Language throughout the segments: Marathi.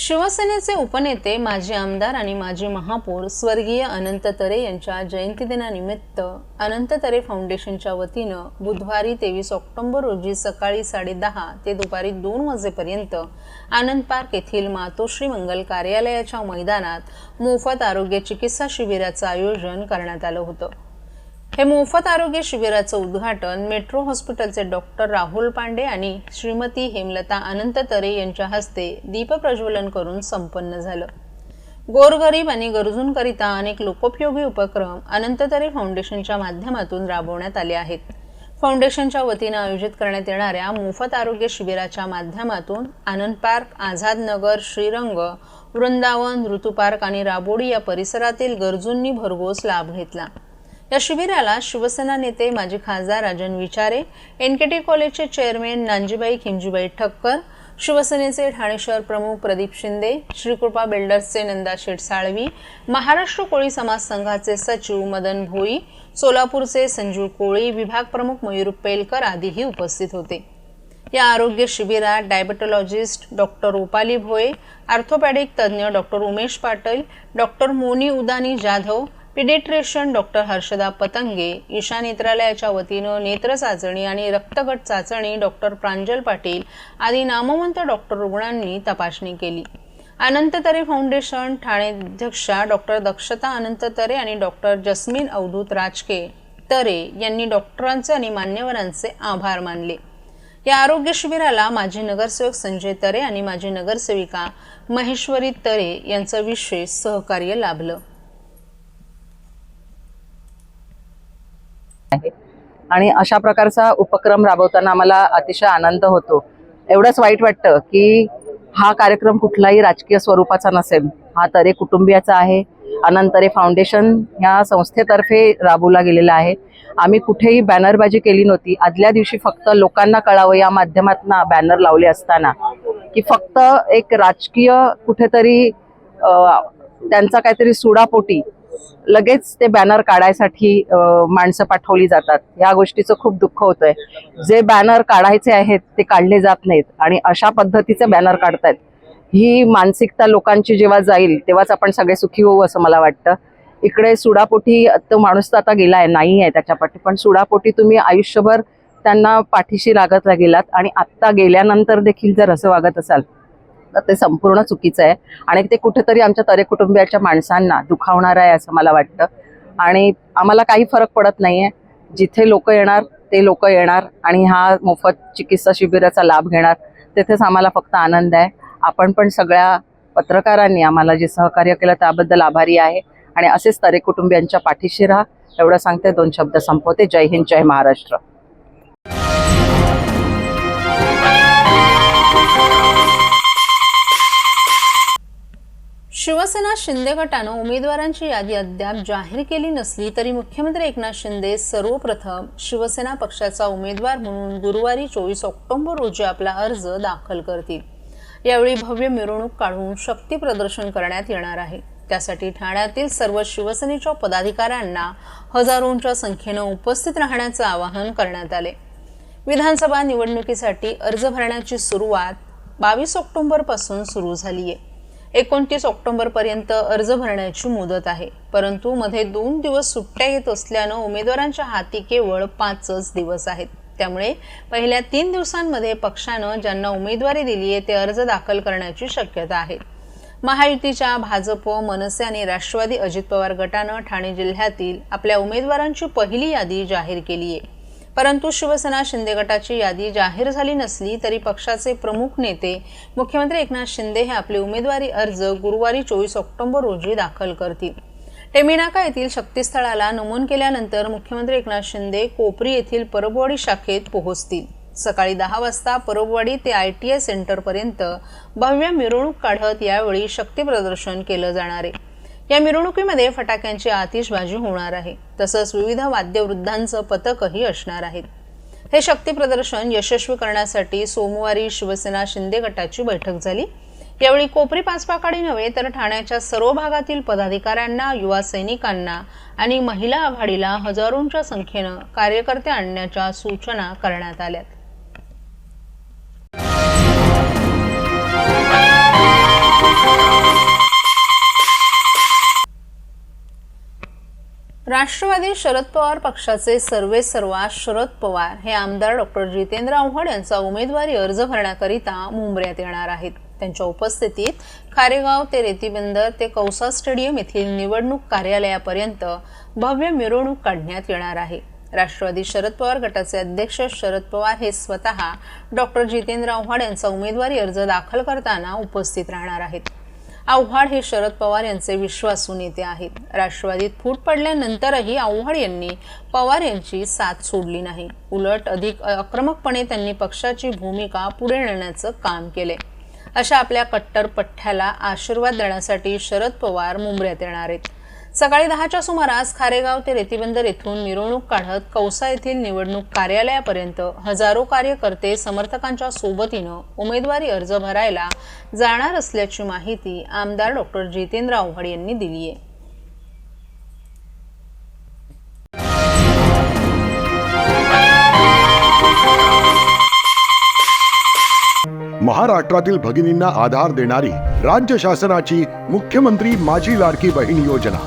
शिवसेनेचे उपनेते माजी आमदार आणि माजी महापौर स्वर्गीय अनंत तरे यांच्या जयंतीदिनानिमित्त अनंत तरे फाउंडेशनच्या वतीनं बुधवारी 23 ऑक्टोबर रोजी सकाळी 10:30 ते दुपारी 2 वाजेपर्यंत आनंद पार्क येथील मातोश्री मंगल कार्यालयाच्या मैदानात मोफत आरोग्य चिकित्सा शिबिराचं आयोजन करण्यात आलं होतं। हे मोफत आरोग्य शिबिराचं उद्घाटन मेट्रो हॉस्पिटलचे डॉक्टर राहुल पांडे आणि श्रीमती हेमलता अनंत तरे यांच्या हस्ते दीपप्रज्वलन करून संपन्न झालं। गोरगरीब आणि गरजूंकरिता अनेक लोकोपयोगी उपक्रम अनंत तरे फाउंडेशनच्या माध्यमातून राबवण्यात आले आहेत। फाउंडेशनच्या वतीनं आयोजित करण्यात येणाऱ्या मोफत आरोग्य शिबिराच्या माध्यमातून आनंद पार्क, आझाद नगर, श्रीरंग, वृंदावन, ऋतू पार्क आणि राबोडी या परिसरातील गरजूंनी भरघोस लाभ घेतला। या शिबिराला शिवसेना नेते माजी खासदार राजन विचारे, एनकेटी कॉलेजचे चेअरमॅन नांजीबाई खिमजीबाई ठक्कर, शिवसेनेचे ठाणे शहर प्रमुख प्रदीप शिंदे, श्रीकृपा बिल्डर्सचे नंदा शेठ साळवी, महाराष्ट्र कोळी समाज संघाचे सचिव मदन भोई, सोलापूरचे संजीव कोळी, विभाग प्रमुख मयूर पेलकर आदीही उपस्थित होते। या आरोग्य शिबिरात diabetologist doctor Rupali Bhoye, orthopaedic तज्ज्ञ doctor Umesh Patil, doctor Moni Udani Jadhav, paediatrician doctor Harshada Patange, Isha नेत्रालयाच्या वतीनं नेत्र चाचणी आणि रक्तगट चाचणी डॉक्टर प्रांजल पाटील आदी नामवंत डॉक्टर रुग्णांनी तपासणी केली। अनंत तरे फाउंडेशन ठाणे अध्यक्षा डॉक्टर दक्षता अनंत तरे आणि डॉक्टर जस्मीन अवधूत राजके तरे यांनी डॉक्टरांचे आणि मान्यवरांचे आभार मानले। या आरोग्य शिबिराला माजी नगरसेवक संजय तरे आणि माजी नगरसेविका महेश्वरी तरे यांचं विशेष सहकार्य लाभलं। आणि अशा प्रकारचा उपक्रम राबवताना आम्हाला अतिशय आनंद होतो। एवढंच वाईट वाटतं की हा कार्यक्रम कुठलाही राजकीय स्वरूपाचा नसेल, हा तरे कुटुंबियाचा आहे। अनंत तरे फाउंडेशन या संस्थेतर्फे राबवला गेलेला आहे। आम्ही कुठेही बॅनरबाजी केली नव्हती। आदल्या दिवशी फक्त लोकांना कळावं या माध्यमातून बॅनर लावले असताना की फक्त एक राजकीय कुठेतरी त्यांचा काहीतरी सुडापोटी लगेच ते बॅनर काढायसाठी माणसं पाठवली जातात। या गोष्टीचं खूप दुःख होतंय। जे बॅनर काढायचे आहेत ते काढले जात नाहीत आणि अशा पद्धतीचे बॅनर काढतायत। ही मानसिकता लोकांची जेव्हा जाईल तेव्हाच आपण सगळे सुखी होऊ असं मला वाटतं। इकडे सुडापोटी तो माणूस तर आता गेलाय, नाही आहे त्याच्या पाठी, पण सुडापोटी तुम्ही आयुष्यभर त्यांना पाठीशी लागत गेलात आणि आत्ता गेल्यानंतर देखील जर असं वागत असाल तर ते संपूर्ण चुकीचं आहे आणि ते कुठेतरी आमच्या तरे कुटुंबियाच्या माणसांना दुखावणार आहे असं मला वाटतं। आणि आम्हाला काही फरक पडत नाहीये, जिथे लोक येणार ते लोक येणार आणि हा मोफत चिकित्सा शिबिराचा लाभ घेणार, तिथेच आम्हाला फक्त आनंद आहे। आपण पण सगळ्या पत्रकारांनी आम्हाला जे सहकार्य केलं त्याबद्दल आभारी आहे आणि असेच तरे कुटुंबियांच्या पाठीशी राहा एवढं सांगते। 2 शब्द संपवते। जय हिंद, जय महाराष्ट्र। शिवसेना शिंदे गटानं उमेदवारांची यादी अद्याप जाहीर केली नसली तरी मुख्यमंत्री एकनाथ शिंदे सर्वप्रथम शिवसेना पक्षाचा उमेदवार म्हणून गुरुवारी 24 ऑक्टोबर रोजी आपला अर्ज दाखल करतील। यावेळी भव्य मिरवणूक काढून शक्ती प्रदर्शन करण्यात येणार आहे। त्यासाठी ठाण्यातील सर्व शिवसेनेच्या पदाधिकाऱ्यांना हजारोंच्या संख्येनं उपस्थित राहण्याचं आवाहन करण्यात आले। विधानसभा निवडणुकीसाठी अर्ज भरण्याची सुरुवात 22 ऑक्टोबर पासून सुरू झाली आहे। 29 ऑक्टोबर पर्यंत अर्ज भरण्याची मुदत आहे, परंतु मध्ये 2 दिवस सुट्ट्या येत असल्यानं उमेदवारांच्या हाती केवळ 5च दिवस आहेत। त्यामुळे पहिल्या 3 दिवसांमध्ये पक्षानं ज्यांना उमेदवारी दिली आहे ते अर्ज दाखल करण्याची शक्यता आहे। महायुतीच्या भाजप, मनसे आणि राष्ट्रवादी अजित पवार गटानं ठाणे जिल्ह्यातील आपल्या उमेदवारांची पहिली यादी जाहीर केली आहे, परंतु शिवसेना शिंदे गटाची यादी जाहीर झाली नसली तरी पक्षाचे प्रमुख नेते मुख्यमंत्री एकनाथ शिंदे हे आपले उमेदवारी अर्ज गुरुवारी 24 ऑक्टोबर रोजी दाखल करतील। टेमीनाका येथील शक्तीस्थळाला नमूद केल्यानंतर मुख्यमंत्री एकनाथ शिंदे कोपरी येथील परबवाडी शाखेत पोहोचतील। सकाळी 10 वाजता परबवाडी ते ITI सेंटरपर्यंत भव्य मिरवणूक काढत यावेळी शक्ती प्रदर्शन केलं जाणार आहे। या मिरवणुकीमध्ये फटाक्यांची आतिषबाजी होणार आहे, तसंच विविध वाद्यवृद्धांचं पथकही असणार आहेत। हे शक्ती प्रदर्शन यशस्वी करण्यासाठी सोमवारी शिवसेना शिंदे गटाची बैठक झाली। यावेळी कोपरी पाचपाकाडी नव्हे तर ठाण्याच्या सर्व भागातील पदाधिकाऱ्यांना, युवा सैनिकांना आणि महिला आघाडीला हजारोंच्या संख्येनं कार्यकर्ते आणण्याच्या सूचना करण्यात आल्यात। राष्ट्रवादी शरद पवार पक्षाचे सर्वेसर्वा शरद पवार हे आमदार डॉक्टर जितेंद्र आव्हाड यांचा उमेदवारी अर्ज भरण्याकरिता मुंबऱ्यात येणार आहेत. त्यांच्या उपस्थितीत खारेगाव ते रेतीबंदर ते कौसा स्टेडियम येथील निवडणूक कार्यालयापर्यंत भव्य मिरवणूक काढण्यात येणार आहे. राष्ट्रवादी शरद पवार गटाचे अध्यक्ष शरद पवार हे स्वतः डॉक्टर जितेंद्र आव्हाड यांचा उमेदवारी अर्ज दाखल करताना उपस्थित राहणार आहेत. आव्हाड हे शरद पवार यांचे विश्वासू नेते आहेत. राष्ट्रवादीत फूट पडल्यानंतरही आव्हाड यांनी पवार यांची साथ सोडली नाही. उलट अधिक आक्रमकपणे त्यांनी पक्षाची भूमिका पुढे नेण्याचं काम केले. अशा आपल्या कट्टर पठ्ठ्याला आशीर्वाद देण्यासाठी शरद पवार मुंबऱ्यात येणार आहेत. सकाळी 10च्या सुमारास खारेगाव ते रेतीबंदर येथून मिरवणूक काढत कौसा येथील निवडणूक कार्यालयापर्यंत हजारो कार्यकर्ते समर्थकांच्या सोबतीनं उमेदवारी अर्ज भरायला जाणार असल्याची माहिती आमदार डॉक्टर जितेंद्र आव्हाड यांनी दिली आहे. महाराष्ट्रातील भगिनींना आधार देणारी राज्य शासनाची मुख्यमंत्री माझी लाडकी बहीण योजना.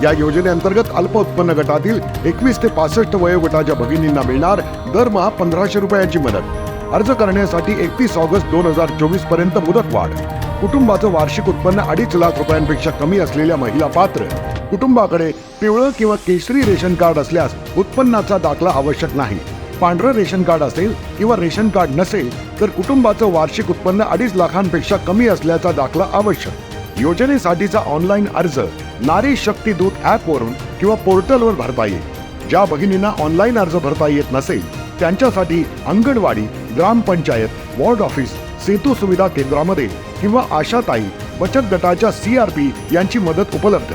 या योजनेअंतर्गत अल्प उत्पन्न गटातील 21 ते 65 वयोगटाच्या भगिनींना मिळणार दरमहा 1500 रुपयांची मदत. अर्ज करण्यासाठी 31 ऑगस्ट 2024 पर्यंत मुदतवाढ. कुटुंबाचं वार्षिक उत्पन्न 2.5 लाख रुपयांपेक्षा कमी असलेल्या महिला पात्र. कुटुंबाकडे पिवळं किंवा केशरी रेशन कार्ड असल्यास उत्पन्नाचा दाखला आवश्यक नाही. पांढरं रेशन कार्ड असेल किंवा रेशन कार्ड नसेल तर कुटुंबाचं वार्षिक उत्पन्न 2.5 लाखांपेक्षा कमी असल्याचा दाखला आवश्यक. योजनेसाठीचा ऑनलाईन अर्ज नारी शक्ती दूत ॲपवरून किंवा पोर्टलवर भरता येईल. ज्या भगिनींना ऑनलाईन अर्ज भरता येत नसेल त्यांच्यासाठी अंगणवाडी, ग्रामपंचायत, वॉर्ड ऑफिस, सेतू सुविधा केंद्रामध्ये किंवा आशाताई बचत गटाच्या CRP यांची मदत उपलब्ध.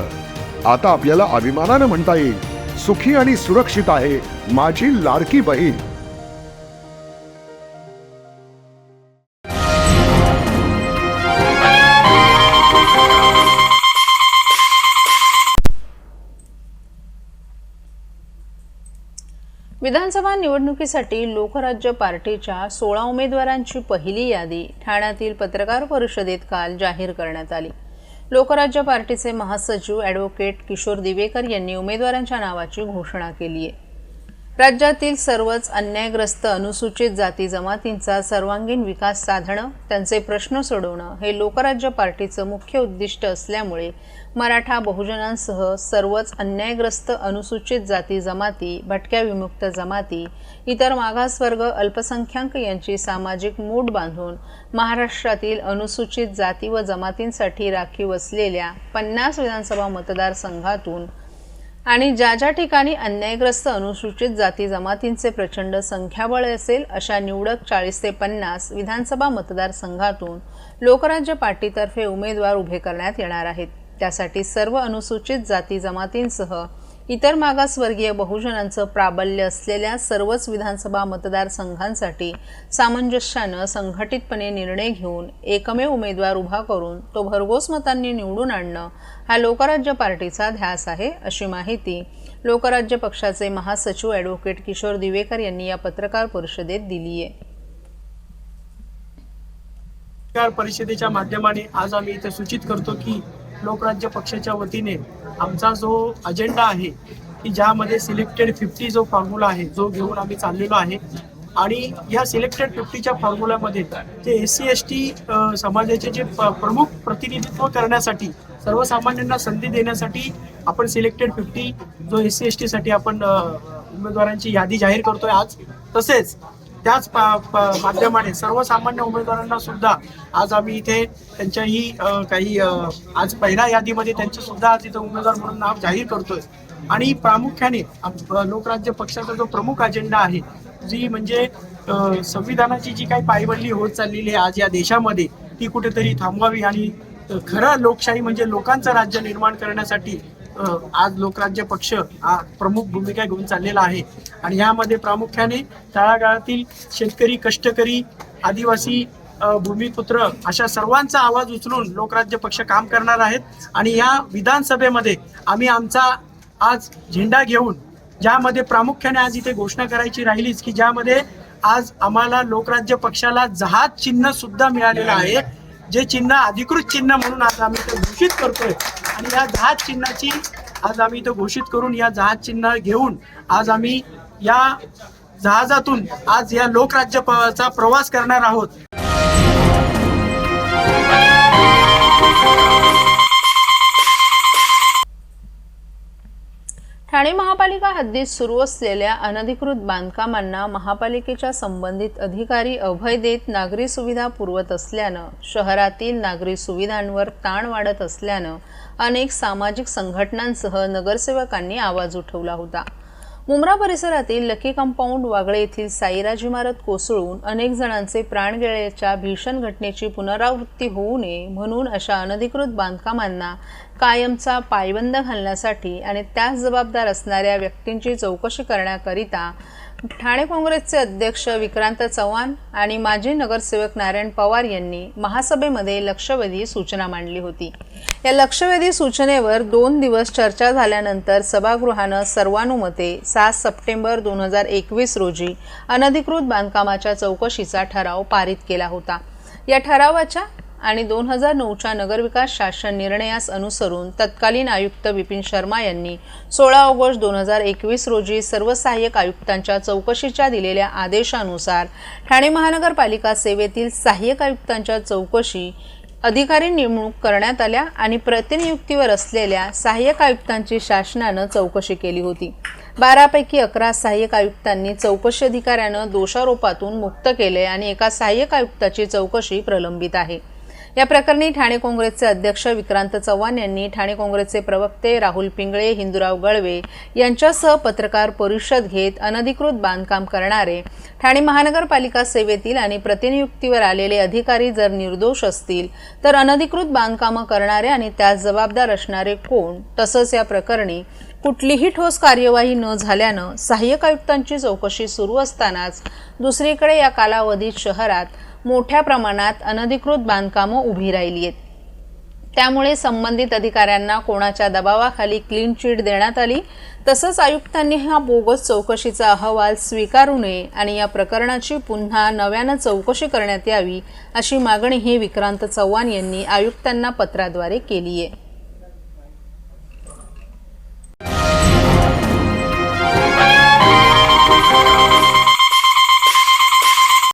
आता आपल्याला अभिमानानं म्हणता येईल, सुखी आणि सुरक्षित आहे माझी लाडकी बहीण. विधानसभा निवडणुकीसाठी लोकराज्य पार्टीच्या 16 उमेदवारांची पहिली यादी ठाण्यातील पत्रकार परिषदेत काल जाहीर करण्यात आली. लोकराज्य पार्टीचे महासचिव ॲडव्होकेट किशोर दिवेकर यांनी उमेदवारांच्या नावाची घोषणा केली आहे. राज्यातील सर्वच अन्यायग्रस्त अनुसूचित जाती जमातींचा सर्वांगीण विकास साधणं, त्यांचे प्रश्न सोडवणं हे लोकराज्य पार्टीचं मुख्य उद्दिष्ट असल्यामुळे मराठा बहुजनांसह सर्वच अन्यायग्रस्त अनुसूचित जाती जमाती, भटक्या विमुक्त जमाती, इतर मागासवर्ग, अल्पसंख्याक यांची सामाजिक मूठ बांधून महाराष्ट्रातील अनुसूचित जाती व जमातींसाठी राखीव असलेल्या 50 विधानसभा मतदारसंघातून आणि ज्या ज्या ठिकाणी अन्यायग्रस्त अनुसूचित जाती जमातींचे प्रचंड संख्याबळ असेल अशा निवडक 40 ते 50 विधानसभा मतदारसंघातून लोकराज्य पार्टीतर्फे उमेदवार उभे करण्यात येणार आहेत. त्यासाठी सर्व अनुसूचित जाती जमातींसह इतर मागासवर्गीय बहुजनांचं प्राबल्य असलेल्या सर्वच विधानसभा मतदारसंघांसाठी सामंजस्यानं संघटितपणे निर्णय घेऊन एकमेव उमेदवार उभा करून तो भरघोस मतांनी निवडून आणणं हा लोकराज्य पार्टीचा ध्यास आहे, अशी माहिती लोकराज्य पक्षाचे महासचिव ॲडव्होकेट किशोर दिवेकर यांनी या पत्रकार परिषदेत दिली आहे. पत्रकार परिषदेच्या माध्यमाने आज आम्ही इथे सूचित करतो की लोकराज्य पक्षाच्या वतीने आमचा जो अजेंडा आहे की ज्यामध्ये सिलेक्टेड 50 जो फॉर्म्युला आहे जो घेऊन आम्ही चाललेलो आहे आणि या सिलेक्टेड 50च्या फॉर्म्युल्यामध्ये ते SC/ST समाजाचे जे प्रमुख प्रतिनिधित्व करण्यासाठी सर्वसामान्यांना संधी देण्यासाठी आपण सिलेक्टेड 50 जो SC/ST साठी आपण उमेदवारांची यादी जाहीर करतोय आज. तसेच त्याच माध्यमाने सर्वसामान्य उमेदवारांना सुद्धा आज आम्ही इथे त्यांच्याही काही आज पहिल्या यादीमध्ये त्यांचे सुद्धा आज इथे उमेदवार म्हणून नाव जाहीर करतोय. आणि प्रामुख्याने लोकराज्य पक्षाचा जो प्रमुख अजेंडा आहे जी म्हणजे संविधानाची जी काही पायवल्ली होत चाललेली आहे आज या देशामध्ये ती कुठेतरी थांबवावी आणि खरं लोकशाही म्हणजे लोकांचं राज्य निर्माण करण्यासाठी आज लोकराज्य पक्ष हा प्रमुख भूमिका घेऊन चाललेला आहे. आणि यामध्ये प्रामुख्याने तळागाळातील शेतकरी, कष्टकरी, आदिवासी, भूमिपुत्र अशा सर्वांचा आवाज उचलून लोकराज्य पक्ष काम करणार आहेत. आणि या विधानसभेमध्ये आम्ही आमचा आज झेंडा घेऊन ज्यामध्ये प्रामुख्याने आज इथे घोषणा करायची राहिलीच की ज्यामध्ये आज आम्हाला लोकराज्य पक्षाला जहाज चिन्ह सुद्धा मिळालेलं आहे. जे चिन्ह अधिकृत चिन्ह म्हणून आज आम्ही ते घोषित करतोय आणि या जहाज चिन्हाची आज आम्ही इथं घोषित करून या जहाज चिन्ह घेऊन आज आम्ही या जहाजातून आज या लोकराज्याचा प्रवास करणार आहोत. ठाणे महापालिका हद्दीत सुरू असलेल्या अनधिकृत बांधकामांना महापालिकेच्या संबंधित अधिकारी अभय देत नागरी सुविधा पुरवत असल्यानं शहरातील नागरी सुविधांवर ताण वाढत असल्यानं अनेक सामाजिक संघटनांसह नगरसेवकांनी आवाज उठवला होता. मुंब्रा परिसरातील लकी कंपाऊंड वागळे येथील साईराज इमारत कोसळून अनेक जणांचे प्राण गेल्याच्या भीषण घटनेची पुनरावृत्ती होऊ नये म्हणून अशा अनधिकृत बांधकामांना कायमचा पायबंद घालण्यासाठी आणि त्यास जबाबदार असणाऱ्या व्यक्तींची चौकशी करण्याकरिता ठाणे काँग्रेसचे अध्यक्ष विक्रांत चव्हाण आणि माजी नगरसेवक नारायण पवार यांनी महासभेमध्ये लक्षवेधी सूचना मांडली होती. या लक्षवेधी सूचनेवर 2 दिवस चर्चा झाल्यानंतर सभागृहानं सर्वानुमते 7 सप्टेंबर 2021 रोजी अनधिकृत बांधकामाच्या चौकशीचा ठराव पारित केला होता. या ठरावाच्या आणि 2009च्या नगरविकास शासन निर्णयास अनुसरून तत्कालीन आयुक्त विपिन शर्मा यांनी 16 ऑगस्ट 2021 रोजी सर्व सहाय्यक आयुक्तांच्या चौकशीच्या दिलेल्या आदेशानुसार ठाणे महानगरपालिका सेवेतील सहाय्यक आयुक्तांच्या चौकशी अधिकारी नेमणूक करण्यात आल्या आणि प्रतिनियुक्तीवर असलेल्या सहाय्यक आयुक्तांची शासनानं चौकशी केली होती. 12 पैकी 11 सहाय्यक आयुक्तांनी चौकशी अधिकाऱ्यानं दोषारोपातून मुक्त केले आणि एका सहाय्यक आयुक्ताची चौकशी प्रलंबित आहे. या प्रकरणी ठाणे काँग्रेसचे अध्यक्ष विक्रांत चव्हाण यांनी ठाणे काँग्रेसचे प्रवक्ते राहुल पिंगळे, हिंदूराव गळवे यांच्यासह पत्रकार परिषद घेत अनधिकृत बांधकाम करणारे ठाणे महानगरपालिका सेवेतील आणि प्रतिनियुक्तीवर आलेले अधिकारी जर निर्दोष असतील तर अनधिकृत बांधकामं करणारे आणि त्यास जबाबदार असणारे कोण, तसंच या प्रकरणी कुठलीही ठोस कार्यवाही न झाल्यानं सहाय्यक आयुक्तांची चौकशी सुरू असतानाच दुसरीकडे या कालावधीत शहरात मोठ्या प्रमाणात अनधिकृत बांधकामं उभी राहिली आहेत. त्यामुळे संबंधित अधिकाऱ्यांना कोणाच्या दबावाखाली क्लीन चिट देण्यात आली. तसंच आयुक्तांनी हा बोगस चौकशीचा अहवाल स्वीकारू नये आणि या प्रकरणाची पुन्हा नव्यानं चौकशी करण्यात यावी अशी मागणीही विक्रांत चव्हाण यांनी आयुक्तांना पत्राद्वारे केली आहे.